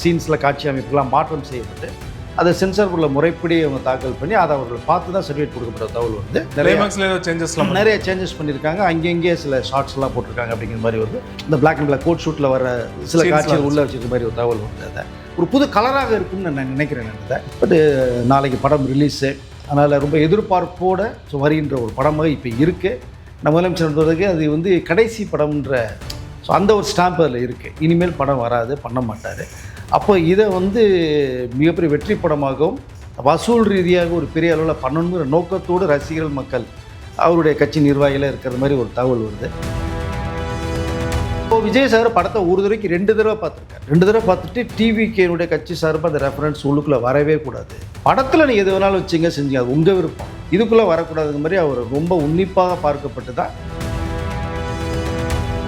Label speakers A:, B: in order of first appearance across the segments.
A: சீன்ஸில் காட்சி அமைப்புலாம் மாற்றம் செய்யப்பட்டு அதை சென்சாருக்குள்ள முறைப்படி அவங்க தாக்கல் பண்ணி அதை அவர்கள் பார்த்து தான் சர்டிஃபிகேட் கொடுக்கப்பட்ட தகவல் வந்து நிறைய சேஞ்சஸ் பண்ணியிருக்காங்க. அங்கங்கே சில ஷார்ட்ஸ்லாம் போட்டிருக்காங்க அப்படிங்கிற மாதிரி வருது. இந்த பிளாக் அண்ட் பிளாக் கோட் ஷூட்டில் வர சில காட்சிகள் உள்ளே வச்சுருக்க மாதிரி ஒரு தகவல் வந்து அதை ஒரு புது கலராக இருக்கும்னு நான் நினைக்கிறேன். அதை பட் நாளைக்கு படம் ரிலீஸு, அதனால் ரொம்ப எதிர்பார்ப்போடு வருகின்ற ஒரு படமாக இப்போ இருக்குது. நம்ம முதலமைச்சர் என்பதற்கு அது வந்து கடைசி படம்ன்ற அந்த ஒரு ஸ்டாம்ப் அதில் இருக்குது. இனிமேல் படம் வராது, பண்ண மாட்டார். அப்போ இதை வந்து மிகப்பெரிய வெற்றி படமாகவும் வசூல் ரீதியாக ஒரு பெரிய அளவில் பண்ணணுங்கிற நோக்கத்தோடு ரசிகர்கள் மக்கள் அவருடைய கட்சி நிர்வாகிகள் இருக்கிற மாதிரி ஒரு தகவல் வருது. இப்போ விஜய் சார் படத்தை ஒரு தடவைக்கு 2 தடவை பார்த்துருக்காரு. 2 தடவை பார்த்துட்டு டிவிகேனுடைய கட்சி சார்பாக அந்த ரெஃபரன்ஸ் உள்ளுக்குள்ளே வரவே கூடாது, படத்தில் நீங்கள் எது வேணாலும் வச்சுங்க செஞ்சீங்க, அது உங்கள் விருப்பம், இதுக்குள்ளே வரக்கூடாதுங்க மாதிரி அவர் ரொம்ப உன்னிப்பாக பார்க்கப்பட்டு தான்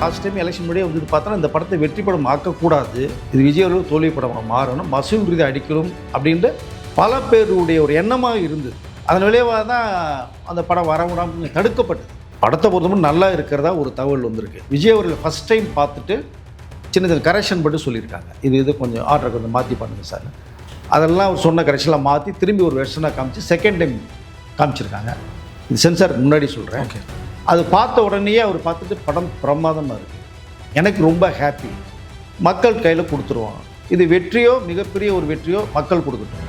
A: லாஸ்ட் டைம் எலெக்ஷன் முன்னாடியே வந்துட்டு பார்த்தோன்னா இந்த படத்தை வெற்றி படம் ஆக்கக்கூடாது, இது விஜய் அவர்கள் தோல்வி படமாக மாறணும், வசூல் ரீதி அடிக்கணும் அப்படின்ட்டு பல பேருடைய ஒரு எண்ணமாக இருந்தது. அதன் விளைவாக தான் அந்த படம் வரவிடாமல் தடுக்கப்பட்டது. படத்தை பொறுத்தவரை நல்லா இருக்கிறதா ஒரு தகவல் வந்திருக்கு. விஜய் அவர்கள் ஃபஸ்ட் டைம் பார்த்துட்டு சின்ன சின்ன கரெக்ஷன் மட்டும் சொல்லியிருக்காங்க. இது கொஞ்சம் ஆர்டரை கொஞ்சம் மாற்றி பண்ணுங்கள் சார், அதெல்லாம் அவர் சொன்ன கரெக்ஷன்லாம் மாற்றி திரும்பி ஒரு வெர்ஷனாக காமிச்சு செகண்ட் டைம் காமிச்சிருக்காங்க. இது சென்சாருக்கு முன்னாடி சொல்கிறேன். ஓகே, அது பார்த்த உடனேயே அவர் பார்த்துட்டு படம் பிரமாதமாக இருக்குது, எனக்கு ரொம்ப ஹாப்பி, மக்கள் கையில் கொடுத்துருவாங்க, இது வெற்றியோ மிகப்பெரிய ஒரு வெற்றியோ மக்கள் கொடுக்கட்டும்.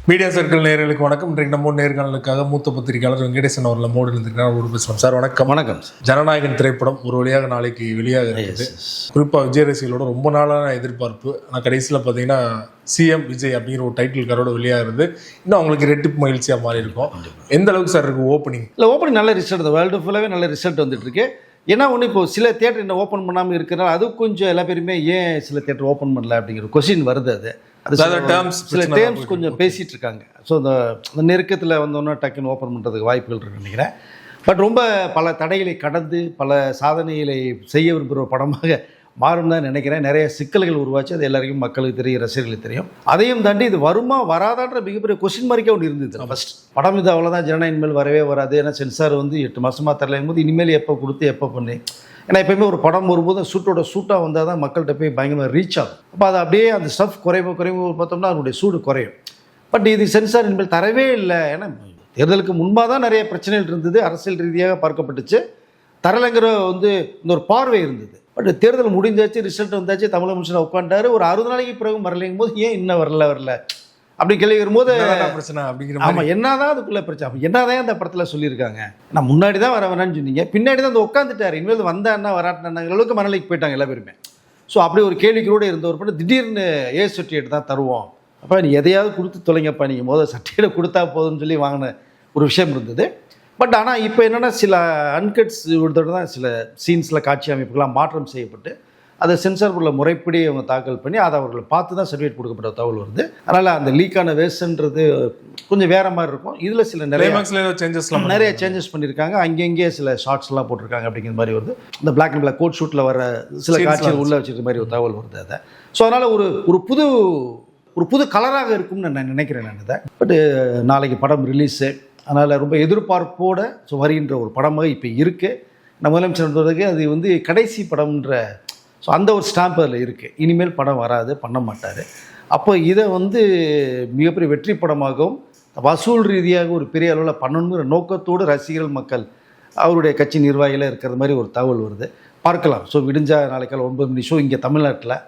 B: மீடியா சர்க்கிள் நேயர்களுக்கு வணக்கம். இன்றைக்கு நம்ம நேர்காணலுக்காக மூத்த பத்திரிகையாளர் வெங்கடேசன் அவர்கள் நம்மோடு இருந்திருக்கிறார். ஒரு பேசலாம் சார். வணக்கம்.
A: வணக்கம்.
B: ஜனநாயகன் திரைப்படம் ஒரு வழியாக நாளைக்கு வெளியாக இருக்குது. குறிப்பாக விஜய் ரசிகளோட ரொம்ப நாளான எதிர்பார்ப்பு. ஆனால் கடைசியில் பார்த்தீங்கன்னா சிஎம் விஜய் அப்படிங்கிற ஒரு டைட்டில் காரோட வெளியாகிறது இன்னும் அவங்களுக்கு ரெட்டிப்பு மகிழ்ச்சியாக மாறி இருக்கும். எந்த அளவுக்கு சார் இருக்குது ஓப்பனிங்?
A: இல்லை, ஓப்பனிங் நல்ல ரிசல்ட், வேர்ல்டு ஃபுல்லாகவே நல்ல ரிசல்ட் வந்துட்டு இருக்கு. ஏன்னா ஒன்று இப்போ சில தேட்டர் என்ன ஓப்பன் பண்ணாமல் இருக்கிறனால அது கொஞ்சம் எல்லா பேருமே ஏன் சில தேட்டர் ஓப்பன் பண்ணல அப்படிங்கிற கொஸ்டின் வருது. அது சில டேர்ம்ஸ் கொஞ்சம் பேசிகிட்டு இருக்காங்க. ஸோ அந்த நெருக்கத்தில் வந்தோன்னா டக்குன்னு ஓப்பன் பண்ணுறதுக்கு வாய்ப்புகள் இருக்குன்னு நினைக்கிறேன். பட் ரொம்ப பல தடைகளை கடந்து பல சாதனைகளை செய்ய விரும்புகிற படமாக மாறும் தான் நினைக்கிறேன். நிறைய சிக்கல்கள் உருவாச்சு, அது எல்லாருக்கும் மக்களுக்கு தெரியும், ரசிகர்களுக்கு தெரியும். அதையும் தாண்டி இது வருமா வராதான்ற மிகப்பெரிய கொஸ்டின் மார்க்கே ஒன்று இருந்தது. ஃபஸ்ட் படம் இது அவ்வளோதான், ஜனநாயகம் மேல் வரவே வராது. ஏன்னா சென்சார் வந்து 8 மாதமாக தரலையும் போது இனிமேல் எப்போ கொடுத்து எப்போ பண்ணி, ஏன்னா எப்போயுமே ஒரு படம் வரும்போது சூட்டாக வந்தால் தான் மக்கள்கிட்ட போய் பயங்கரமாக ரீச் ஆகும். அப்போ அது அப்படியே அந்த ஸ்டஃப் குறைவு பார்த்தோம்னா அதனுடைய சூடு குறையும். பட் இது சென்சார் இனிமேல் தரவே இல்லை. ஏன்னா தேர்தலுக்கு முன்பாக தான் நிறைய பிரச்சனைகள் இருந்தது, அரசியல் ரீதியாக பார்க்கப்பட்டுச்சு, தரலைங்கிற வந்து இந்த ஒரு பார்வை இருந்தது. பட் தேர்தல் முடிஞ்சாச்சு, ரிசல்ட் வந்தாச்சு, தமிழக மனுஷன் உட்காண்டாரு, ஒரு 60 நாளைக்கு பிறகு வரலைங்கும் போது ஏன் இன்னும் வரல அப்படி கேள்வி வரும்போது
B: பிரச்சனை அப்படிங்கிற
A: ஆமாம், என்னதான் அதுக்குள்ளே பிரச்சனை, அப்போ என்னதான் அந்த படத்தில் சொல்லியிருக்காங்க. நான் முன்னாடி தான் வர வேணான்னு சொன்னீங்க, பின்னாடி தான் அந்த உட்காந்துட்டார், இனிமேல் வந்தான்னா வராட்டினாங்கிற அளவுக்கு மனநிலைக்கு போயிட்டாங்க எல்லா பேருமே. ஸோ அப்படி ஒரு கேள்விக்கூட இருந்த ஒரு படம் திடீர்னு சர்டிஃபிகேட் தான் தருவோம், அப்போ நீ எதையாவது கொடுத்து தொலைங்கப்பா, நீங்கள் முதல் சர்டிஃபிகேட் கொடுத்தா போதும்னு சொல்லி வாங்கின ஒரு விஷயம் இருந்தது. பட் ஆனால் இப்போ என்னென்னா சில அன்கட்ஸ் விடுதோட தான் சில சீன்ஸில் காட்சி அமைப்புகள்லாம் மாற்றம் செய்யப்பட்டு அதை சென்சாருக்குள்ள முறைப்படி அவங்க தாக்கல் பண்ணி அதை அவர்களை பார்த்து தான் சர்டிஃபிகேட் கொடுக்கப்பட்ட தகவல் வருது. அதனால் அந்த லீக்கான வேஸ்ன்றது கொஞ்சம் வேறு மாதிரி இருக்கும். இதில் சில நிறைய சேஞ்சஸ் பண்ணியிருக்காங்க, அங்கங்கே சில ஷார்ட்ஸ்லாம் போட்டிருக்காங்க அப்படிங்கிற மாதிரி வருது. இந்த பிளாக் அண்ட் பிளாக் கோட் ஷூட்டில் வர சில காட்சிகள் உள்ளே வச்சுருக்க மாதிரி ஒரு தகவல் வருது. அதை ஸோ அதனால் ஒரு புது கலராக இருக்கும்னு நான் நினைக்கிறேன் அதை. பட் நாளைக்கு படம் ரிலீஸு, அதனால் ரொம்ப எதிர்பார்ப்போடு வருகின்ற ஒரு படமாக இப்போ இருக்குது. நம்ம முதலமைச்சர் என்பதற்கு அது வந்து கடைசி படம்ன்ற அந்த ஒரு ஸ்டாம்ப் அதில் இருக்குது. இனிமேல் படம் வராது, பண்ண மாட்டார். அப்போ இதை வந்து மிகப்பெரிய வெற்றி படமாகவும் வசூல் ரீதியாக ஒரு பெரிய அளவில் பண்ணணுங்கிற நோக்கத்தோடு ரசிகர்கள் மக்கள் அவருடைய கட்சி நிர்வாகிகள் இருக்கிற மாதிரி ஒரு தகவல் வருது. பார்க்கலாம். ஸோ விடிஞ்சா நாளைக்கால 9 மணி ஷோ இங்கே தமிழ்நாட்டில்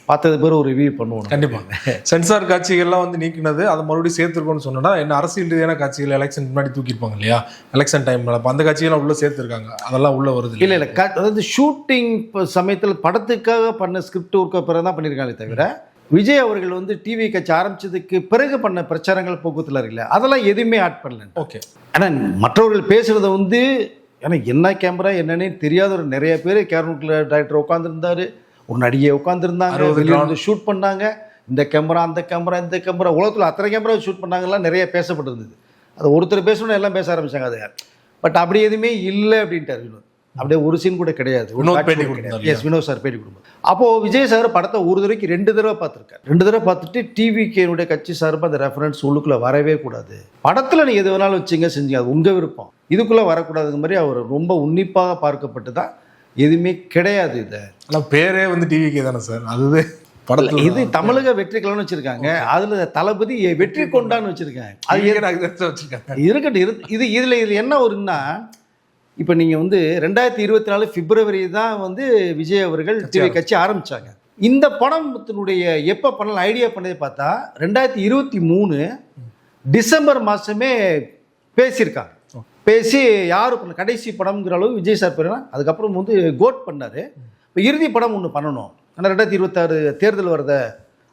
A: பார்த்தது பேர் ஒரு ரிவ்யூ பண்ணுவோம்.
B: கண்டிப்பாக சென்சார் காட்சிகள்லாம் வந்து நீக்கினது அதை மறுபடியும் சேர்த்துருக்கோன்னு சொன்னால் என்ன அரசியல் ரீதியான காட்சிகள் எலெக்ஷன் முன்னாடி தூக்கியிருப்பாங்க இல்லையா, எலெக்ஷன் டைமில் அப்போ அந்த காட்சிகள்லாம் உள்ளே சேர்த்துருக்காங்க, அதெல்லாம் உள்ளே வருது
A: இல்லை அதாவது ஷூட்டிங் சமயத்தில் படத்துக்காக பண்ண ஸ்கிரிப்ட் ஒர்க்கு பிறகு தான் பண்ணியிருக்காங்களே தவிர விஜய் அவர்கள் வந்து டிவி கட்சி ஆரம்பித்ததுக்கு பிறகு பண்ண பிரச்சாரங்கள் போக்குவரத்தில் இல்லை, அதெல்லாம் எதுவுமே ஆட் பண்ணல. ஓகே, ஆனால் மற்றவர்கள் பேசுகிறத வந்து ஏன்னா என்ன கேமரா என்னன்னே தெரியாத ஒரு நிறைய பேர் கேரனுக்குள்ள டைரக்டர் உட்காந்துருந்தாரு, ஒரு நடிகை உட்காந்துருந்தாங்க, ஷூட் பண்ணாங்க, இந்த கேமரா அந்த கேமரா இந்த கேமரா உலகத்தில் அத்தனை கேமரா ஷூட் பண்ணாங்கலாம் நிறைய பேசப்பட்டிருந்தது. அது ஒருத்தர் பேசணும்னா எல்லாம் பேச ஆரம்பிச்சாங்க அது. பட் அப்படி எதுவுமே இல்லை அப்படின்ட்டார் வினோத். அப்படியே ஒரு சீன் கூட கிடையாது. வினோத் சார் பேட்டி கொடுப்பார். அப்போது விஜய் சார் படத்தை ஒரு தடவைக்கு 2 தடவை பார்த்துருக்காரு. 2 தடவை பார்த்துட்டு டிவிகேனுடைய கட்சி சார்பாக அந்த ரெஃபரன்ஸ் உள்ளுக்குள்ளே வரவே கூடாது, படத்தில் நீங்கள் எது வேணாலும் வச்சுங்க செஞ்சீங்க, அது உங்கள் விருப்பம், இதுக்குள்ளே வரக்கூடாதுங்க மாதிரி அவர் ரொம்ப உன்னிப்பாக பார்க்கப்பட்டு தான் எதுவுமே கிடையாது. இதை
B: ஆனால் பேரே வந்து டிவிக்கே தானே சார், அதுவே படத்தில்
A: இது தமிழக வெற்றி கலன்னு வச்சிருக்காங்க, அதுல தளபதி வெற்றி கொண்டான்னு வச்சிருக்காங்க. அது
B: வச்சிருக்காங்க.
A: இருக்கட்டும். இதுல என்ன ஒருன்னா, இப்போ நீங்க வந்து 2024 பிப்ரவரி தான் வந்து விஜய் அவர்கள் டிவி கட்சி ஆரம்பிச்சாங்க. இந்த படத்தினுடைய எப்போ பண்ணலாம் ஐடியா பண்ணதை பார்த்தா 2023 டிசம்பர் மாதமே பேசியிருக்காங்க. பேசி யார் பண்ண கடைசி படம்ங்கிற அளவு விஜய் சார் பேர். அதுக்கப்புறம் வந்து கோட் பண்ணார். இப்போ இறுதி படம் ஒன்று பண்ணணும், ஆனால் 2026 தேர்தல் வரத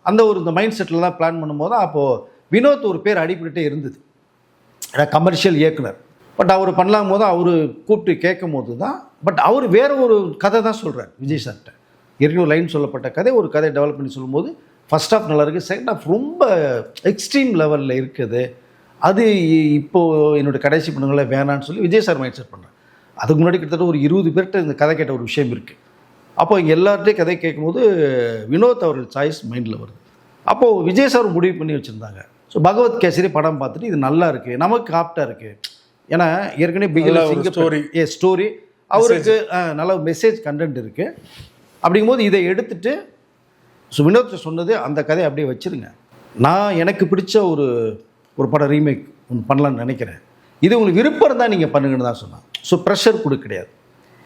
A: அந்த ஒரு இந்த மைண்ட் செட்டில் தான் பிளான் பண்ணும்போது அப்போது வினோத் ஒரு பேர் அடிப்பட்டுட்டே இருந்தது, கமர்ஷியல் இயக்குனர். பட் அவர் பண்ணலாம் போது அவர் கூப்பிட்டு கேட்கும் போது தான், பட் அவர் வேற ஒரு கதை தான் சொல்கிறார் விஜய் சார்கிட்ட. ஏற்கனவே ஒரு லைன் சொல்லப்பட்ட கதை, ஒரு கதை டெவலப் பண்ணி சொல்லும்போது ஃபர்ஸ்ட் ஹாஃப் நல்லா இருக்குது, செகண்ட் ஹாஃப் ரொம்ப எக்ஸ்ட்ரீம் லெவலில் இருக்குது. அது இப்போது என்னோடய கடைசி படங்களை வேணான்னு சொல்லி விஜய் சார் மைண்ட் செட் பண்ணுறேன். அதுக்கு முன்னாடி கிட்டத்தட்ட ஒரு 20 பேர்கிட்ட இந்த கதை கேட்ட ஒரு விஷயம் இருக்குது. அப்போ இங்கே எல்லார்ட்டையும் கதை கேட்கும்போது வினோத் அவர்கள் சாய்ஸ் மைண்டில் வருது. அப்போது விஜய் சார் முடிவு பண்ணி வச்சுருந்தாங்க. ஸோ பகவத் கேசரி படம் பார்த்துட்டு இது நல்லா இருக்குது, நமக்கு ஆப்டாக இருக்குது. ஏன்னா ஏற்கனவே பிகில் ஸ்டோரி அவருக்கு நல்ல மெசேஜ் கண்டென்ட் இருக்குது. அப்படிங்கும்போது இதை எடுத்துட்டு வினோத் சொன்னது அந்த கதையை அப்படியே வச்சுருங்க, நான் எனக்கு பிடிச்ச ஒரு படம் ரீமேக் ஒன்று பண்ணலான்னு நினைக்கிறேன், இது உங்களுக்கு விருப்பம் இருந்தால் நீங்கள் பண்ணுங்கன்னு தான் சொன்னான். ஸோ ப்ரெஷர் கொடுக்க கிடையாது,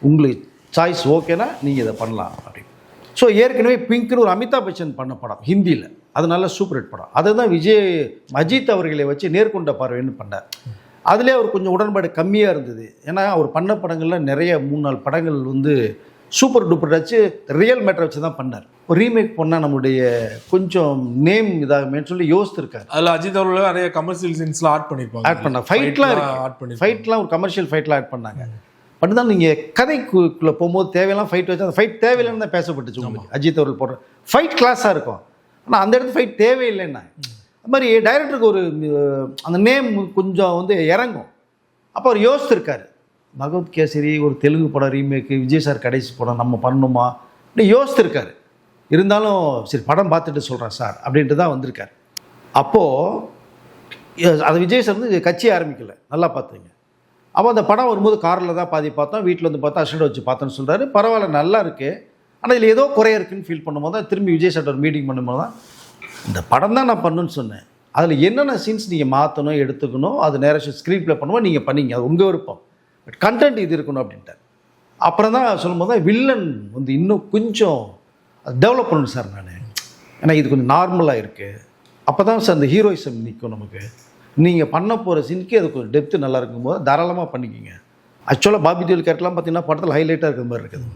A: உங்களுக்கு சாய்ஸ் ஓகேனா நீங்கள் இதை பண்ணலாம் அப்படின்னு. ஸோ ஏற்கனவே பிங்க்னு ஒரு அமிதாப் பச்சன் பண்ண படம் ஹிந்தியில், அது நல்ல சூப்பர் ஹிட் படம். அதை தான் விஜய் அஜித் அவர்களை வச்சு நேர்கொண்ட பார்வைன்னு பண்ணார். அதிலே அவர் கொஞ்சம் உடன்பாடு கம்மியாக இருந்தது. ஏன்னா அவர் பண்ண படங்களில் நிறைய 3-4 படங்கள் வந்து சூப்பர் டூப்பர் வச்சு ரியல் மேட்டரை வச்சு தான் பண்ணார். ஒரு ரீமேக் பண்ணால் நம்மளுடைய கொஞ்சம் நேம் இதாகுமேன்னு சொல்லி யோசித்திருக்காரு.
B: அதில் அஜித் அவர்கள் நிறைய கமர்ஷியல் சீன்ஸ்லாம் ஆட் பண்ணாங்க,
A: ஃபைட்லாம் ஒரு கமர்ஷியல் ஃபைட்லாம் ஆட் பண்ணாங்க. பட் தான் நீங்கள் கதைக்குள்ளே போகும்போது தேவையெல்லாம் ஃபைட் வச்சு அந்த ஃபைட் தேவையில்லைன்னு தான் பேசப்பட்டுச்சு உங்களுக்கு. அஜித் அவர்கள் போடுற ஃபைட் கிளாஸாக இருக்கும், ஆனால் அந்த இடத்துல ஃபைட் தேவையில்லைன்னா அது மாதிரி டைரக்டருக்கு ஒரு அந்த நேம் கொஞ்சம் வந்து இறங்கும். அப்போ அவர் யோசித்திருக்காரு, பகவத் கேசரி ஒரு தெலுங்கு படம் ரீமேக்கு, விஜய் சார் கடைசி படம் நம்ம பண்ணணுமா அப்படி யோசித்திருக்காரு. இருந்தாலும் சரி படம் பார்த்துட்டு சொல்கிறேன் சார் அப்படின்ட்டு தான் வந்திருக்கார். அப்போது அது விஜய் சார் வந்து கட்சி ஆரம்பிக்கலை, நல்லா பார்த்துங்க. அப்போ அந்த படம் வரும்போது காரில் தான் பாதி பார்த்தோம், வீட்டில் வந்து பார்த்தா அசிஸ்டண்ட் வச்சு பார்த்தோன்னு சொல்கிறாரு. பரவாயில்ல நல்லா இருக்குது, ஆனால் இதில் ஏதோ குறைய இருக்குன்னு ஃபீல் பண்ணும்போது தான் திரும்பி விஜய் சார் ஒரு மீட்டிங் பண்ணும்போது தான் இந்த படம் தான் நான் பண்ணுன்னு சொன்னேன், அதில் என்னென்ன சீன்ஸ் நீங்கள் மாற்றணும் எடுத்துக்கணும், அது நேரம் ஸ்க்ரீன் ப்ளே பண்ணுவோம் நீங்கள் பண்ணிங்க, அது உங்கள் விருப்பம், பட் கண்டென்ட் இது இருக்கணும் அப்படின்ட்டார். அப்புறம் தான் சொல்லும்போது தான் வில்லன் வந்து இன்னும் கொஞ்சம் டெவலப் பண்ணணும் சார் நான், ஏன்னா இது கொஞ்சம் நார்மலாக இருக்குது, அப்போ தான் சார் அந்த ஹீரோயிசம் நிற்கும் நமக்கு, நீங்கள் பண்ண போகிற சீனுக்கு அது கொஞ்சம் டெப்த்து நல்லா இருக்கும்போது தாராளமாக பண்ணிக்கிங்க. ஆக்சுவலாக பாபி தேவல் கேரக்டர்லாம் பார்த்தீங்கன்னா படத்தில் ஹைலைட்டாக இருக்கிற மாதிரி இருக்குது.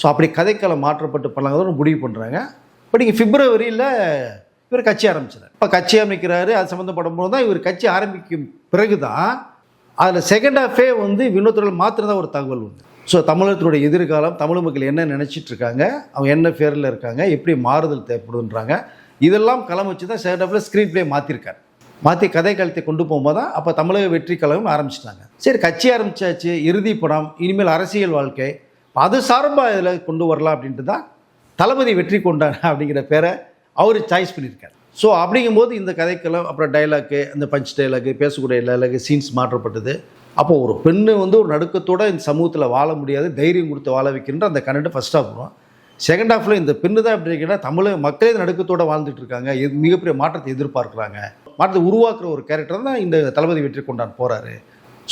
A: ஸோ அப்படி கதைக்காலம் மாற்றப்பட்டு பண்ணலாங்க முடிவு பண்ணுறாங்க. இப்போ நீங்கள் பிப்ரவரியில் இவர் கட்சி ஆரம்பிச்சார். இப்போ கட்சி ஆரம்பிக்கிறாரு, அது சம்மந்தப்படும் போது தான் இவர் கட்சி ஆரம்பிக்கும் பிறகு தான் அதில் செகண்ட் ஹாஃபே வந்து வினோதர்கள் மாத்திரதான் ஒரு தகவல் உண்டு. ஸோ தமிழகத்தினுடைய எதிர்காலம், தமிழ் மக்கள் என்ன நினச்சிட்டு இருக்காங்க, அவங்க என்ன ஃபேரில் இருக்காங்க, எப்படி மாறுதல் தேவைப்படுன்றாங்க, இதெல்லாம் களம் வச்சு தான் செகண்ட் ஹாஃபில் ஸ்க்ரீன் ப்ளே மாற்றிருக்காரு. மாற்றி கதை காலத்தை கொண்டு போகும்போது தான் அப்போ தமிழக வெற்றி கழகம் ஆரம்பிச்சிட்டாங்க. சரி கட்சி ஆரம்பித்தாச்சு, இறுதி படம், இனிமேல் அரசியல் வாழ்க்கை, அது சார்பாக இதில் கொண்டு வரலாம் அப்படின்ட்டு தான் தளபதி வெற்றி கொண்டாங்க அப்படிங்கிற பேரை அவர் சாய்ஸ் பண்ணியிருக்கார். ஸோ அப்படிங்கும்போது இந்த கதைக்கெல்லாம் அப்புறம் டைலாக்கு, அந்த பஞ்ச் டைலாக்கு, பேசக்கூடிய டைலாக்கு, சீன்ஸ் மாற்றப்பட்டது. அப்போது ஒரு பெண்ணு வந்து ஒரு நடுக்கத்தோடு இந்த சமூகத்தில் வாழ முடியாது, தைரியம் கொடுத்து வாழ வைக்கின்ற அந்த கண்டென்ட் ஃபஸ்ட் ஹாஃப் வரும். செகண்ட் ஹாஃபில் இந்த பெண்ணு தான் எப்படி இருக்குன்னா தமிழக மக்களே நடுக்கத்தோடு வாழ்ந்துட்டு இருக்காங்க, மிகப்பெரிய மாற்றத்தை எதிர்பார்க்குறாங்க, மாற்றத்தை உருவாக்குற ஒரு கேரக்டர் தான் இந்த தளபதி வெற்றி கொண்டான் போகிறாரு.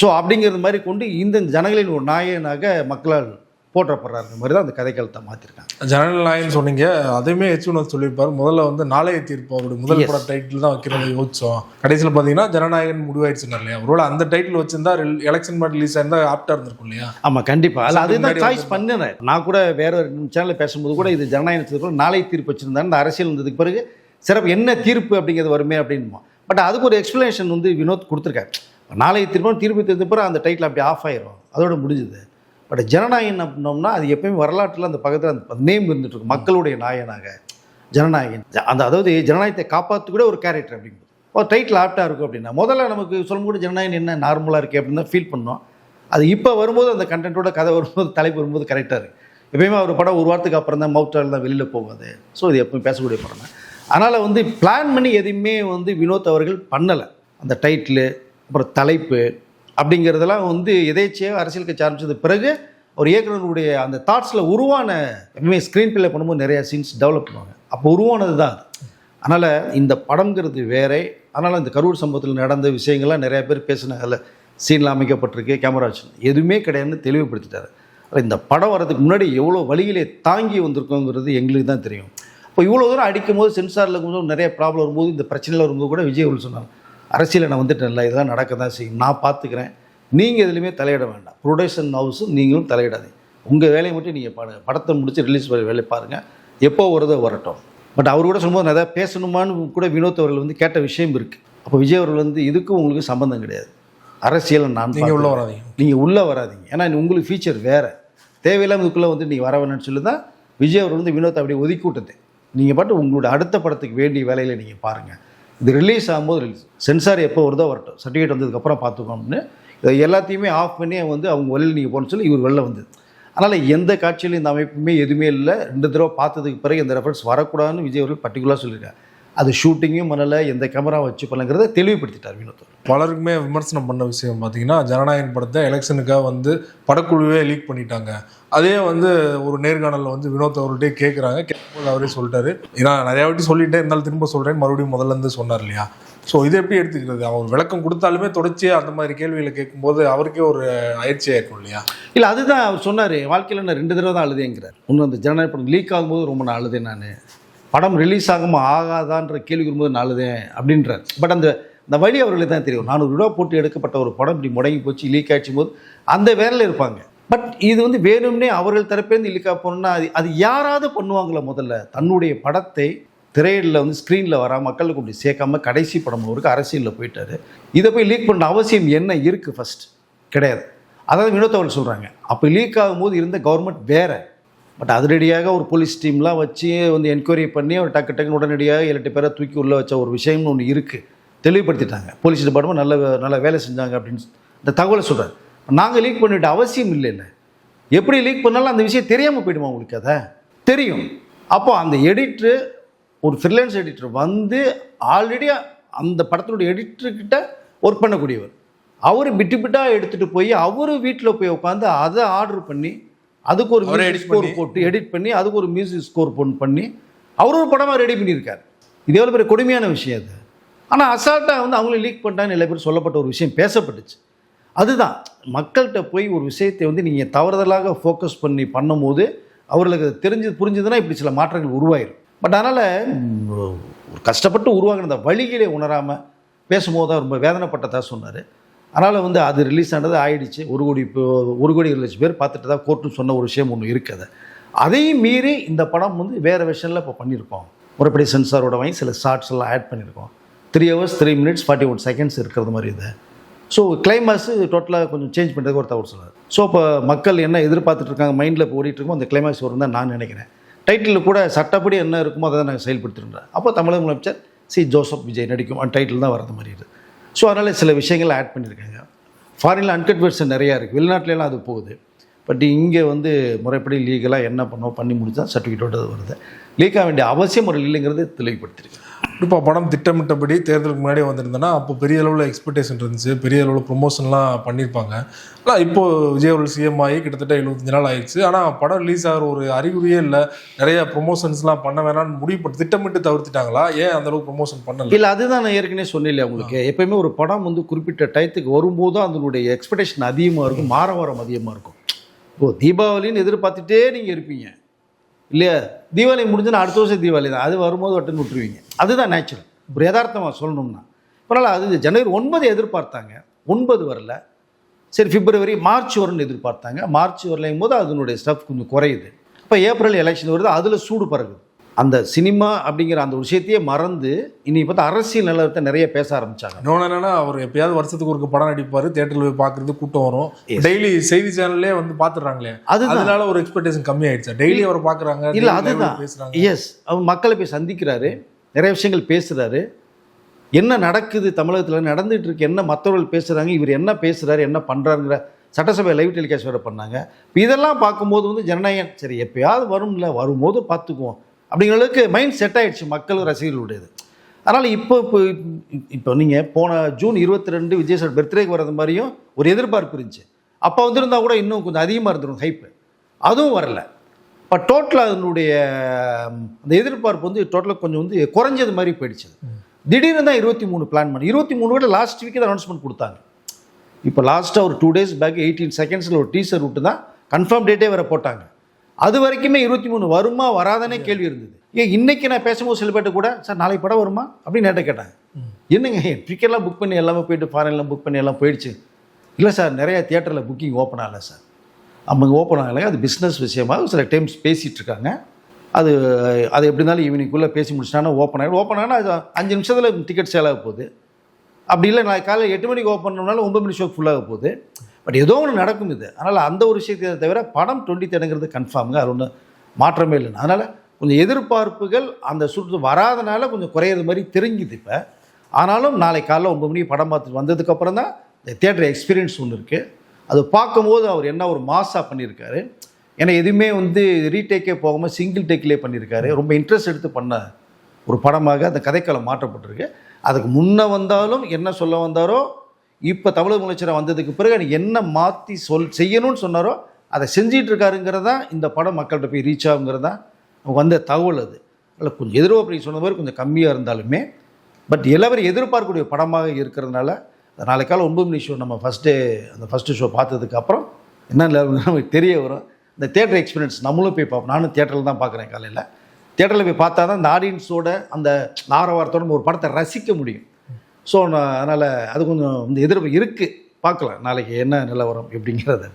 A: ஸோ அப்படிங்கிறது மாதிரி கொண்டு இந்த ஜனங்களின் ஒரு நாயனாக மக்களால் போற்றப்படுறாரு மாதிரி தான் அந்த கதைக்காலத்தை மாற்றிருக்காங்க.
B: ஜனநாயக நாயன்னு சொன்னீங்க, அதையுமே எச்.வினோத் சொல்லியிருப்பார். முதல்ல வந்து நாளைய தீர்ப்பு அவருடைய முதல் பட டைட்டில் தான் வைக்கிறத யோசிச்சோம், கடைசியில் பார்த்தீங்கன்னா ஜனநாயகன் முடிவாயிடுச்சுன்னா இல்லையா, ஒருவேளை அந்த டைட்டில் வச்சிருந்தா எலெக்ஷன் மாதிரி ரிலீஸ் ஆயிருந்தா ஆப்டாக இருந்திருக்கும் இல்லையா?
A: ஆமாம் கண்டிப்பாக, அதில் அதுதான் சாய்ஸ் பண்ணினேன். நான் கூட வேற ஒரு சேனலில் பேசும்போது கூட இது ஜனநாயகத்துக்கு நாளை தீர்ப்பு வச்சுருந்தேன், இந்த அரசியல் வந்ததுக்கு பிறகு சிறப்பு என்ன தீர்ப்பு அப்படிங்கிறது வருமே அப்படின்மா. பட் அதுக்கு ஒரு எக்ஸ்பிளனேஷன் வந்து வினோத் கொடுத்துருக்காரு. நாளைய தீர்ப்பு தெரிஞ்ச பிறகு அந்த டைட்டில் அப்படி ஆஃப் ஆயிரும், அதோட முடிஞ்சுது. பட் ஜனநாயகன் அப்படின்னோம்னா அது எப்பயுமே வரலாற்றில் அந்த பக்கத்தில் அந்த நேம் இருந்துட்டு இருக்கும், மக்களுடைய நாயனாக ஜனநாயகன். அந்த அதாவது ஜனநாயகத்தை காப்பாற்றக்கூட ஒரு கேரக்டர் அப்படிங்கிறது ஒரு டைட்டில் ஆப்டாக இருக்கும். அப்படின்னா முதல்ல நமக்கு சொல்லும்போது ஜனநாயகன் என்ன நார்மலாக இருக்குது அப்படின்னு தான் ஃபீல் பண்ணோம். அது இப்போ வரும்போது அந்த கண்டென்ட்டோட கதை வரும்போது தலைப்பு வரும்போது கரெக்டாக இருக்குது. எப்பயுமே ஒரு படம் ஒரு வாரத்துக்கு அப்புறம் தான் மவுத்தால் தான் வெளியில் போகாது. ஸோ இது எப்பவும் பேசக்கூடிய படம் தான். அதனால் வந்து பிளான் பண்ணி எதுவுமே வந்து வினோத் அவர்கள் பண்ணலை. அந்த டைட்டிலு அப்புறம் தலைப்பு அப்படிங்கிறதெல்லாம் வந்து எதேச்சியாக அரசியல் கட்சி ஆரம்பித்தது பிறகு ஒரு இயக்குனருடைய அந்த தாட்ஸில் உருவான எப்பவுமே ஸ்க்ரீன் பிளே பண்ணும்போது நிறைய சீன்ஸ் டெவலப் பண்ணுவாங்க, அப்போ உருவானது தான் அது. அதனால் இந்த படம்ங்கிறது வேறே. அதனால் இந்த கரூர் சம்பவத்தில் நடந்த விஷயங்கள்லாம் நிறைய பேர் பேசினாங்கல்ல, சீனில் அமைக்கப்பட்டிருக்கு, கேமரா வச்சு எதுவுமே கிடையாதுன்னு தெளிவுபடுத்திட்டாரு. இந்த படம் வரதுக்கு முன்னாடி எவ்வளோ வழியிலே தாங்கி வந்திருக்கோங்கிறது எங்களுக்கு தான் தெரியும். இப்போ இவ்வளோ தூரம் அடிக்கும் போது சென்சாரில் கொஞ்சம் நிறைய ப்ராப்ளம் வரும்போது, இந்த பிரச்சனையில் வரும்போது கூட விஜய் அவர்கள் சொன்னாங்க, அரசியலில் நான் வந்துட்டேன்ல, இதெல்லாம் நடக்க தான் செய்யும், நான் பார்த்துக்கிறேன், நீங்கள் எதுலையுமே தலையிட வேண்டாம், ப்ரொடக்ஷன் ஹவுஸும் நீங்களும் தலையிடாதீங்க, உங்கள் வேலையை மட்டும் நீங்கள் பாருங்க, படத்தை முடித்து ரிலீஸ் வேலையை பாருங்கள், எப்போ வருதோ வரட்டும். பட் அவர் கூட சொல்லும்போது நான் எதாவது பேசணுமான்னு கூட வினோத் அவர்கள் வந்து கேட்ட விஷயம் இருக்குது. அப்போ விஜய் அவர்கள் வந்து இதுக்கும் உங்களுக்கு சம்மந்தம் கிடையாது, அரசியலை நான்
B: நீங்கள் உள்ளே வராதீங்க,
A: நீங்கள் உள்ளே வராதிங்க, ஏன்னா உங்களுக்கு ஃபியூச்சர் வேறு, தேவையில்லாமல் இதுக்குள்ளே வந்து நீங்கள் வர வேணும்னு சொல்லி தான் விஜய் அவர்கள் வந்து வினோத் அப்படியே ஒதுக்கி விட்டது. நீங்கள் பாட்டு உங்களோட அடுத்த படத்துக்கு வேண்டிய வேலையில் நீங்கள் பாருங்கள், இது ரிலீஸ் ஆகும்போது ரிலீஸ், சென்சார் எப்போ வருதோ வரட்டும், சர்டிஃபிகேட் வந்ததுக்கப்புறம் பார்த்துக்கோம்னு இதை எல்லாத்தையுமே ஆஃப் பண்ணி வந்து அவங்க வழியில் நீங்கள் போகணும்னு சொல்லி இவர் வெளில வந்தது. அதனால் எந்த காட்சியிலும் இந்த அமைப்புமே எதுவுமே இல்லை, 2 தடவை பார்த்ததுக்கு பிறகு எந்த ரெஃபரன்ஸ் வரக்கூடாதுன்னு விஜய் அவர்கள் பர்டிகுலராக சொல்லியிருக்காங்க. அது ஷூட்டிங்கும் பண்ணலை, எந்த கேமரா வச்சு பண்ணலங்கிறத தெளிவுபடுத்திட்டார் வினோத்.
B: பலருக்குமே விமர்சனம் பண்ண விஷயம் பார்த்தீங்கன்னா, ஜனநாயகன் படத்தை எலெக்ஷனுக்காக வந்து படக்குழுவே லீக் பண்ணிட்டாங்க. அதே வந்து ஒரு நேர்காணலில் வந்து வினோத் அவர்கிட்டே கேட்குறாங்க, கேட்கும்போது அவரே சொல்லிட்டாரு, நான் நிறையா வாட்டி சொல்லிட்டேன், இருந்தாலும் திரும்ப சொல்கிறேன், மறுபடியும் முதல்ல இருந்து சொன்னார் இல்லையா. ஸோ இதை எப்படி எடுத்துக்கிறது? அவர் விளக்கம் கொடுத்தாலுமே தொடர்ச்சியாக அந்த மாதிரி கேள்விகளை கேட்கும்போது அவருக்கே ஒரு அயற்சியாக இருக்கும் இல்லையா?
A: இல்லை, அதுதான் அவர் சொன்னார், வாழ்க்கையில் நான் 2 தடவை தான் அழுதேங்கிறார். ஒன்று அந்த ஜனநாயக படம் லீக் ஆகும்போது ரொம்ப நான் அழுதேன், நான் படம் ரிலீஸ் ஆகாமல் ஆகாதான்ற கேள்வி வரும்போது நான் அழுதேன் அப்படின்றார். பட் அந்த வழி அவர்களுக்கு தான் தெரியும். 400 ரூபா போட்டு எடுக்கப்பட்ட ஒரு படம் இப்படி முடங்கி போச்சு, லீக் ஆச்சும் போது அந்த வேலையில் இருப்பாங்க. பட் இது வந்து வேணும்னே அவர்கள் தரப்பேருந்து லீக் ஆக போகணுன்னா அது யாராவது பண்ணுவாங்களா? முதல்ல தன்னுடைய படத்தை திரையில வந்து ஸ்க்ரீனில் வர மக்களுக்கு அப்படி சேர்க்காம கடைசி படம் அவருக்கு அரசியலில் போயிட்டாரு, இதை போய் லீக் பண்ண அவசியம் என்ன இருக்குது? ஃபஸ்ட் கிடையாது. அதாவது வினோத் அவர்கள் சொல்கிறாங்க, அப்போ லீக் ஆகும்போது இருந்த கவர்மெண்ட் வேறு. பட் அதிரடியாக ஒரு போலீஸ் டீம்லாம் வச்சு வந்து என்கொயரி பண்ணி ஒரு டக்குன்னு உடனடியாக 7-8 பேரை தூக்கி உள்ளே வச்ச ஒரு விஷயம்னு ஒன்று இருக்குது, தெளிவுபடுத்திட்டாங்க. போலீஸ் டிபார்ட்மெண்ட் நல்ல வேலை செஞ்சாங்க அப்படின்னு இந்த தகவலை சொல்கிறார். நாங்கள் லீக் பண்ணிவிட்ட அவசியம் இல்லைல்ல, எப்படி லீக் பண்ணாலும் அந்த விஷயம் தெரியாமல் போயிடுமா உங்களுக்கு? அதை தெரியும். அப்போது அந்த எடிட்ரு, ஒரு ஃப்ரீலான்ஸ் எடிட்டர் வந்து ஆல்ரெடி அந்த படத்தினுடைய எடிட்டர்கிட்ட ஒர்க் பண்ணக்கூடியவர், அவர் பிட்டாக எடுத்துகிட்டு போய் அவர் வீட்டில் போய் உட்காந்து அதை ஆர்டர் பண்ணி அதுக்கு ஒரு ஸ்கோர் போட்டு எடிட் பண்ணி அதுக்கு ஒரு மியூசிக் ஸ்கோர் பண்ணி அவர் ஒரு படமாக ரெடி பண்ணியிருக்கார். இது எவ்வளோ பெரிய கொடுமையான விஷயம் அது. ஆனால் அசால்ட்டாக வந்து அவங்களும் லீக் பண்ணிட்டான்னு நிறைய பேர் சொல்லப்பட்ட ஒரு விஷயம் பேசப்பட்டுச்சு. அதுதான் மக்கள்கிட்ட போய் ஒரு விஷயத்தை வந்து நீங்கள் தவறுதலாக ஃபோக்கஸ் பண்ணி பண்ணும்போது அவர்களுக்கு புரிஞ்சதுன்னா இப்படி சில மாற்றங்கள் உருவாயிடும். பட் அதனால் ஒரு கஷ்டப்பட்டு உருவாகின அந்த வழிகளை உணராமல் பேசும்போது தான் ரொம்ப வேதனைப்பட்டதாக சொன்னார். அதனால் வந்து அது ரிலீஸ் ஆனது ஆயிடுச்சு, 1 கோடி 2 லட்சம் பேர் பார்த்துட்டு தான் கோர்ட்டுன்னு சொன்ன ஒரு விஷயம் ஒன்று இருக்குது. அதையும் மீறி இந்த படம் வந்து வேறு விஷயம்ல இப்போ பண்ணியிருக்கோம், முறைப்படி சென்சாரோட வாங்கி சில ஷார்ட்ஸ் எல்லாம் ஆட் பண்ணியிருக்கோம், 3 hours 3 minutes 41 seconds இருக்கிறது மாதிரி இது. ஸோ கிளைமாக்ஸு டோட்டலாக கொஞ்சம் சேஞ்ச் பண்ணுறதுக்கு ஒரு தகவல் சொன்னார். ஸோ இப்போ மக்கள் என்ன எதிர்பார்த்துட்டு இருக்காங்க, மைண்டில் இப்போ ஓடிட்டுருக்கோம், அந்த கிளைமாக்ஸ் வரும் தான் நான் நினைக்கிறேன். டைட்டிலில் கூட சட்டப்படி என்ன இருக்குமோ அதை தான் நாங்கள் செயல்படுத்திருந்தோம். அப்போ தமிழக முதலமைச்சர் சி ஜோசப் விஜய் நடிக்கும் அந்த டைட்டில் தான் வரது மாதிரி இருக்குது. ஸோ அதனால் சில விஷயங்கள் ஆட் பண்ணியிருக்காங்க. ஃபாரினில் அன்கட் வெர்ஷன் நிறையா இருக்குது, வெளிநாட்டிலலாம் அது போகுது. பட் இங்கே வந்து முறைப்படி லீகலாக என்ன பண்ணி முடிச்சா சர்டிஃபிகேட்டோடு வருது. லீக் ஆக வேண்டிய அவசியம் ஒரு இல்லைங்கிறது தெளிவுபடுத்திருக்கு.
B: இப்போ படம் திட்டமிட்டபடி தேர்தலுக்கு முன்னாடியே வந்திருந்தேன்னா அப்போ பெரிய அளவில் எக்ஸ்பெக்டேஷன் இருந்துச்சு, பெரிய அளவில் ப்ரொமோஷன்லாம் பண்ணியிருப்பாங்க. ஆனால் இப்போது விஜய் அவர்கள் சிஎம் ஆகி கிட்டத்தட்ட 75 நாள் ஆயிடுச்சு. ஆனால் படம் ரிலீஸ் ஆகிற ஒரு அறிகுறியே இல்லை, நிறைய ப்ரொமோஷன்ஸ்லாம் பண்ண வேணாம்னு முடிவு பண்ணி திட்டமிட்டு தவிர்த்துட்டாங்களா? ஏன் அந்தளவுக்கு ப்ரொமோஷன் பண்ணல?
A: இல்லை, அதுதான் நான் ஏற்கனவே சொன்னேன் உங்களுக்கு. எப்போயுமே ஒரு படம் வந்து குறிப்பிட்ட டயத்துக்கு வரும்போது அதனுடைய எக்ஸ்பெக்டேஷன் அதிகமாக இருக்கும், மாரவாரம் அதிகமாக இருக்கும். இப்போது தீபாவளின்னு எதிர்பார்த்துட்டே நீங்கள் இருப்பீங்க இல்லையா? தீபாவளி முடிஞ்சுன்னா அடுத்த வருஷம் தீபாவளி தான், அது வரும்போது வட்டுன்னு விட்டுருவீங்க. அதுதான் நேச்சுரல். ஒரு யதார்த்தமாக சொல்லணும்னா பரவாயில்ல. அது ஜனவரி 9 எதிர்பார்த்தாங்க, 9 வரல. சரி, பிப்ரவரி மார்ச் வரும்னு எதிர்பார்த்தாங்க, மார்ச் வரலையும் போது அதனுடைய ஸ்டஃப் கொஞ்சம் குறையுது. இப்போ ஏப்ரல் எலெக்ஷன் வருது, அதில் சூடு பறகுது. அந்த சினிமா அப்படிங்கிற அந்த ஒரு விஷயத்தையே மறந்து இன்னைக்கு பார்த்தா அரசியல் நிலவரத்தை நிறைய பேச ஆரம்பிச்சாங்க.
B: இன்னொன்று என்னன்னா, அவர் எப்பயாவது வருஷத்துக்கு ஒரு படம் நடிப்பார், தியேட்டரில் போய் பார்க்குறது கூட்டம் வரும், டெய்லி செய்தி சேனல்லே வந்து பார்த்துடுறாங்களே, அதனால ஒரு எக்ஸ்பெக்டேஷன் கம்மி ஆயிடுச்சு. டெய்லி அவர் பார்க்குறாங்க,
A: இல்லை அதுதான் பேசுகிறாங்க. எஸ், அவர் மக்களை போய் சந்திக்கிறாரு, நிறைய விஷயங்கள் பேசுகிறாரு, என்ன நடக்குது தமிழகத்தில் நடந்துகிட்டு இருக்கு, என்ன மற்றவர்கள் பேசுகிறாங்க, இவர் என்ன பேசுகிறாரு, என்ன பண்ணுறாருங்கிற சட்டசபை லைவ் டெலிகாஸ்ட் வேறு பண்ணாங்க. இப்போ பார்க்கும்போது வந்து ஜனநாயகம் சரி எப்பயாவது வரும்ல, வரும்போது பார்த்துக்குவோம் அப்படிங்கிற அளவுக்கு மைண்ட் செட் ஆகிடுச்சு மக்கள் ரசிகர்களுடையது. அதனால் இப்போ நீங்கள் போன ஜூன் 22 விஜய் சார் பர்த்டேக்கு வர்றது மாதிரியும் ஒரு எதிர்பார்ப்பு இருந்துச்சு. அப்போ வந்திருந்தா கூட இன்னும் கொஞ்சம் அதிகமாக இருந்துடும் ஹைப்பு. அதுவும் வரல. இப்போ டோட்டலாக அதனுடைய அந்த எதிர்பார்ப்பு வந்து டோட்டலாக கொஞ்சம் வந்து குறைஞ்சது மாதிரி போயிடுச்சு. திடீர்னு தான் 23 பிளான் பண்ணி 23 விட லாஸ்ட் வீக் தான் அனௌன்ஸ்மெண்ட் கொடுத்தாங்க. இப்போ லாஸ்ட்டாக ஒரு 2 days பேக் 18 seconds ஒரு டீசர் விட்டு தான் கன்ஃபார்ம் டேட்டே வேறு போட்டாங்க. அது வரைக்குமே 23 வருமா வராதானே கேள்வி இருந்தது. இன்னைக்கு நான் பேசும்போது சில பேர்ட்டு கூட சார் நாளைக்கு படம் வருமா அப்படின்னு நேற்று கேட்டாங்க. என்னங்க டிக்கெட்லாம் புக் பண்ணி எல்லாமே போயிட்டு ஃபாரின்லாம் புக் பண்ணி எல்லாம் போயிடுச்சு. இல்லை சார் நிறையா தியேட்டரில் புக்கிங் ஓப்பன் ஆகலை சார். அவங்க ஓப்பன் ஆகலை, அது பிஸ்னஸ் விஷயமாக சில டைம்ஸ் பேசிகிட்டு இருக்காங்க. அது எப்படி இருந்தாலும் ஈவினிங்குள்ளே பேசி முடிச்சிட்டாங்கன்னா ஓப்பன் ஆனால் அது 5 நிமிஷத்தில் டிக்கெட் சேல் ஆக போகுது. அப்படி இல்லை நாளைக்கு காலையில் 8 மணிக்கு ஓப்பன் பண்ணாலும் 9 மணி ஷோ ஃபுல்லாக போகுது. பட் ஏதோ ஒன்று நடக்கும் இது. அதனால் அந்த ஒரு விஷயத்தை தவிர படம் 23ங்கிறது கன்ஃபார்முங்க, அது ஒன்றும் மாற்றமே இல்லைன்னு. அதனால் கொஞ்சம் எதிர்பார்ப்புகள் அந்த சுற்று வராதனால கொஞ்சம் குறையிறது மாதிரி தெரிஞ்சுது இப்போ. ஆனாலும் நாளைக்கு காலைல 9 மணிக்கு படம் பார்த்துட்டு வந்ததுக்கப்புறம் தான் இந்த தியேட்டர் எக்ஸ்பீரியன்ஸ் ஒன்று இருக்குது. அது பார்க்கும்போது அவர் என்ன ஒரு மாஸாக பண்ணியிருக்காரு. ஏன்னா எதுவுமே வந்து ரீடேக்கே போகாமல் சிங்கிள் டேக்லேயே பண்ணியிருக்காரு. ரொம்ப இன்ட்ரெஸ்ட் எடுத்து பண்ண ஒரு படமாக அந்த கதைக்களம் மாற்றப்பட்டிருக்கு. அதுக்கு முன்னே வந்தாலும் என்ன சொல்ல வந்தாரோ, இப்போ தமிழக முதலமைச்சராக வந்ததுக்கு பிறகு எனக்கு என்ன மாற்றி செய்யணும்னு சொன்னாரோ அதை செஞ்சிட்டு இருக்காருங்கிறது தான் இந்த படம் மக்கள்கிட்ட போய் ரீச் ஆகுங்கிறது தான் வந்த தகவல். அது அதில் கொஞ்சம் எதிர்பார்ப்பு சொன்ன மாதிரி கொஞ்சம் கம்மியாக இருந்தாலுமே பட் எல்லாரும் எதிர்பார்க்கக்கூடிய படமாக இருக்கிறதுனால நாளைக்கு காலை 9 மணி ஷோ நம்ம ஃபஸ்ட்டு ஷோ பார்த்ததுக்கப்புறம் என்ன நமக்கு தெரிய வரும். இந்த தியேட்டர் எக்ஸ்பீரியன்ஸ் நம்மளும் போய் பார்ப்போம். நானும் தியேட்டரில் தான் பார்க்குறேன். காலையில் தியேட்டரில் போய் பார்த்தா தான் இந்த ஆடியன்ஸோட அந்த ஆரவாரத்தோட ஒரு படத்தை ரசிக்க முடியும். ஸோ அதனால் அது கொஞ்சம் இந்த எதிர்ப்பு இருக்குது. பார்க்கலாம் நாளைக்கு என்ன நிலவரம் எப்படிங்கிறத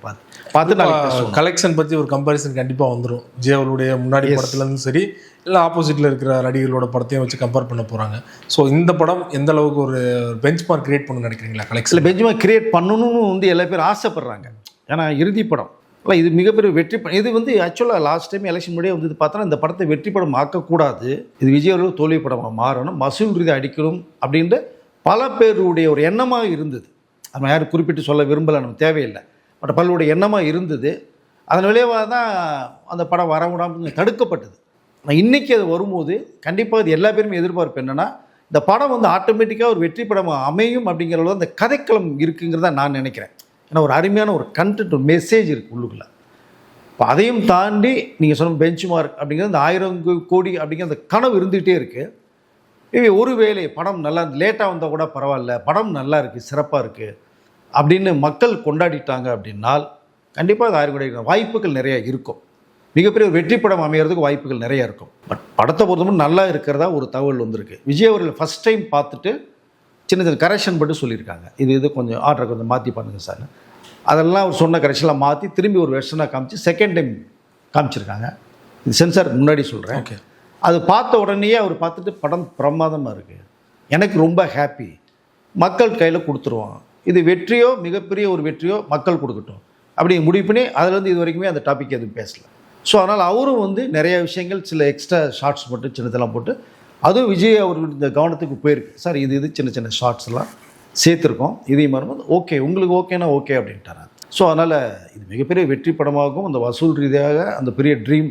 A: பார்த்து நாளைக்கு
B: கலெக்ஷன் பற்றி ஒரு கம்பேரிசன் கண்டிப்பாக வந்துடும். ஜியோவுடைய முன்னாடி படத்துலேருந்து சரி இல்லை ஆப்போசிட்டில் இருக்கிற நடிகர்களோட படத்தையும் வச்சு கம்பேர் பண்ண போகிறாங்க. ஸோ இந்த படம் எந்த அளவுக்கு ஒரு பெஞ்ச் மார்க் கிரியேட் பண்ணணும்னு நினைக்கிறீங்களா? கலெக்ஷன்
A: பெஞ்ச் மார்க் கிரியேட் பண்ணணும்னு வந்து எல்லா பேரும் ஆசைப்பட்றாங்க. ஏன்னா இறுதி படம் இல்லை, இது மிகப்பெரிய வெற்றி படம். இது வந்து ஆக்சுவலாக லாஸ்ட் டைம் எலெக்ஷன் முன்னாடியே வந்து பார்த்தோன்னா இந்த படத்தை வெற்றி படம் ஆக்கக்கூடாது, இது விஜய் அவர்கள் தோல்வி படமாக மாறணும், மசூல் ரீதி அடிக்கணும் அப்படின்ற பல பேருடைய ஒரு எண்ணமாக இருந்தது. நம்ம யாரும் குறிப்பிட்டு சொல்ல விரும்பலை, நம்ம தேவையில்லை. பட் பலருடைய எண்ணமாக இருந்தது. அதன் விளைவாக தான் அந்த படம் வர விடாமல் தடுக்கப்பட்டது. ஆனால் இன்றைக்கி அது வரும்போது கண்டிப்பாக அது எல்லா பேருமே எதிர்பார்ப்பு என்னென்னா இந்த படம் வந்து ஆட்டோமேட்டிக்காக ஒரு வெற்றி படமாக அமையும் அப்படிங்கிறத அந்த கதைக்களம் இருக்குங்கிறத நான் நினைக்கிறேன். ஏன்னா ஒரு அருமையான ஒரு கண்டென்ட், ஒரு மெசேஜ் இருக்குது உள்ளுக்குள்ளே. இப்போ அதையும் தாண்டி நீங்கள் சொன்ன பெஞ்ச் மார்க் அப்படிங்கிறது இந்த 1000 கோடி அப்படிங்கிற அந்த கனவு இருந்துகிட்டே இருக்குது. இவை ஒருவேளை படம் நல்லா லேட்டாக வந்தால் கூட பரவாயில்ல, படம் நல்லா இருக்குது, சிறப்பாக இருக்குது அப்படின்னு மக்கள் கொண்டாடிட்டாங்க அப்படின்னால் கண்டிப்பாக அது 1000 கோடி வாய்ப்புகள் நிறையா இருக்கும். மிகப்பெரிய ஒரு வெற்றி படம் அமைகிறதுக்கு வாய்ப்புகள் நிறையா இருக்கும். பட் படத்தை பொறுத்தவரை நல்லா இருக்கிறதா ஒரு தகவல் வந்திருக்கு. விஜய் அவர்கள் ஃபஸ்ட் டைம் பார்த்துட்டு சின்ன சின்ன கரெக்ஷன் மட்டும் சொல்லியிருக்காங்க. இது கொஞ்சம் ஆர்டரை கொஞ்சம் மாற்றி பண்ணுங்கள் சார், அதெல்லாம் அவர் சொன்ன கரெக்ஷன்லாம் மாற்றி திரும்பி ஒரு வெர்ஷனாக காமிச்சு செகண்ட் டைம் காமிச்சிருக்காங்க. இது சென்சாருக்கு முன்னாடி சொல்கிறேன்.
B: ஓகே,
A: அது பார்த்த உடனேயே அவர் பார்த்துட்டு படம் பிரமாதமாக இருக்குது, எனக்கு ரொம்ப ஹாப்பி, மக்கள் கையில் கொடுத்துருவோம், இது வெற்றியோ மிகப்பெரிய ஒரு வெற்றியோ மக்கள் கொடுக்கட்டும் அப்படி முடிவு பண்ணி அதுலேருந்து இது வரைக்குமே அந்த டாபிக் எதுவும் பேசலை. ஸோ அதனால் அவரும் வந்து நிறைய விஷயங்கள் சில எக்ஸ்ட்ரா ஷார்ட்ஸ் மட்டும் சின்னதெல்லாம் போட்டு அதுவும் விஜய் அவர்கள் இந்த கவனத்துக்கு போயிருக்கு. சார் இது சின்ன சின்ன ஷார்ட்ஸ்லாம் சேர்த்துருக்கோம், இதையும் வரும்போது ஓகே உங்களுக்கு ஓகேனா ஓகே அப்படின்ட்டார். ஸோ அதனால் இது மிகப்பெரிய வெற்றி படமாகவும் அந்த வசூல் ரீதியாக அந்த பெரிய ட்ரீம்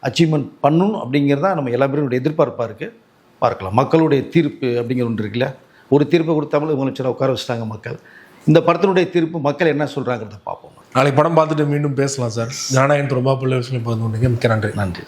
A: அச்சீவ்மெண்ட் பண்ணணும் அப்படிங்கிறதா நம்ம எல்லா பேரும் எதிர்பார்ப்பாக இருக்குது. பார்க்கலாம் மக்களுடைய தீர்ப்பு அப்படிங்கிற ஒன்று இருக்குல்ல, ஒரு தீர்ப்பை கொடுத்தாமல் முதலமைச்சராக உட்கார வச்சுட்டாங்க மக்கள். இந்த படத்தினுடைய தீர்ப்பு மக்கள் என்ன சொல்கிறாங்கிறத பார்ப்போம்.
B: நாளைக்கு படம் பார்த்துட்டு மீண்டும் பேசலாம் சார். ஜனநாயகன் ரொம்ப பிள்ளை விஷயம் பார்த்து மிக்க நன்றி.